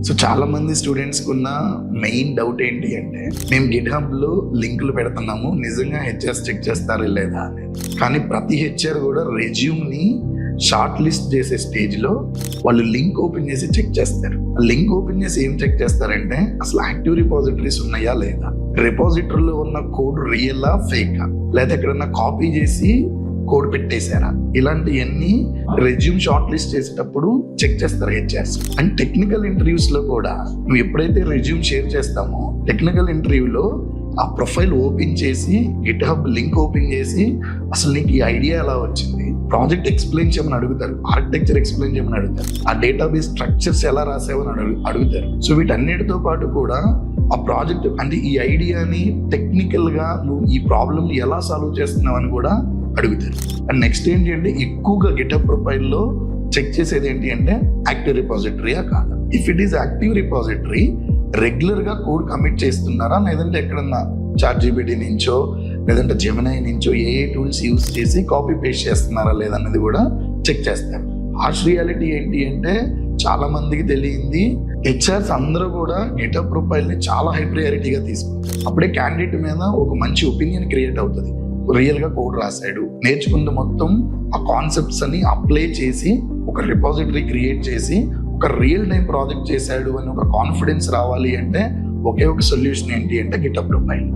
So చాలా మంది students కున్న మెయిన్ డౌట్ ఏంటి అంటే, మేము గిట్ హబ్ లో లింకులు పెడుతున్నాము, నిజంగా హెచ్ఆర్ చెక్ చేస్తారా లేదా అనేది. కానీ ప్రతి హెచ్ఆర్ కూడా రెజ్యూమ్ ని షార్ట్ లిస్ట్ చేసే స్టేజ్ లో వాళ్ళు లింక్ ఓపెన్ చేసి చెక్ చేస్తారు. లింక్ ఓపెన్ చేసి ఏం చెక్ చేస్తారంటే, అసలు యాక్టివ్ రిపాజిటరీస్ ఉన్నాయా లేదా, రిపాజిటరీలో ఉన్న కోడ్ రియలా ఫేకా, లేదా ఎక్కడన్నా కాపీ చేసి కోడ్ పెట్టేశారా, ఇలాంటివన్నీ రెజ్యూమ్ షార్ట్ లిస్ట్ చేసేటప్పుడు చెక్ చేస్తారు హెచ్ఆర్స్. అండ్ టెక్నికల్ ఇంటర్వ్యూస్ లో కూడా నువ్వు ఎప్పుడైతే రెజ్యూమ్ షేర్ చేస్తామో, టెక్నికల్ ఇంటర్వ్యూలో ఆ ప్రొఫైల్ ఓపెన్ చేసి గిట్ హబ్ లింక్ ఓపెన్ చేసి అసలు నీకు ఈ ఐడియా ఎలా వచ్చింది, ప్రాజెక్ట్ ఎక్స్ప్లెయిన్ చేయమని అడుగుతారు, ఆర్కిటెక్చర్ ఎక్స్ప్లెయిన్ చేయమని అడుగుతారు, ఆ డేటాబేస్ స్ట్రక్చర్స్ ఎలా రాసావని అడుగుతారు. సో వీటన్నిటితో పాటు కూడా ఆ ప్రాజెక్ట్ అంటే ఈ ఐడియాని టెక్నికల్ గా నువ్వు ఈ ప్రాబ్లమ్ ఎలా సాల్వ్ చేస్తున్నావు అని కూడా అడుగుతారు. అండ్ నెక్స్ట్ ఏంటి అంటే, ఎక్కువగా గిటప్ ప్రొఫైల్లో చెక్ చేసేది ఏంటి అంటే యాక్టివ్ రిపాజిటరీయా కాదా. If it is active repository, regular గా కోడ్ కమిట్ చేస్తున్నారా, లేదంటే ఎక్కడన్నా ChatGPT నుంచో లేదంటే జెమినై నుంచో ఏ టూల్స్ యూస్ చేసి కాపీ పేస్ట్ చేస్తున్నారా లేదన్నది కూడా చెక్ చేస్తారు. హార్ష్ రియాలిటీ ఏంటి అంటే, చాలా మందికి తెలియంది, హెచ్ఆర్స్ అందరూ కూడా గిటప్ ప్రొఫైల్ ని చాలా హై ప్రయారిటీగా తీసుకుంటారు. అప్పుడే క్యాండిడేట్ మీద ఒక మంచి ఒపీనియన్ క్రియేట్ అవుతుంది. రియల్ గా కోడ్ రాశాడు, నేర్చుకుంది మొత్తం ఆ కాన్సెప్ట్స్ అని అప్లై చేసి ఒక రిపాజిటరీ క్రియేట్ చేసి ఒక రియల్ టైం ప్రాజెక్ట్ చేశాడు అని ఒక కాన్ఫిడెన్స్ రావాలి అంటే ఒకే ఒక సొల్యూషన్ ఏంటి అంటే గిటప్ ప్రొఫైల్.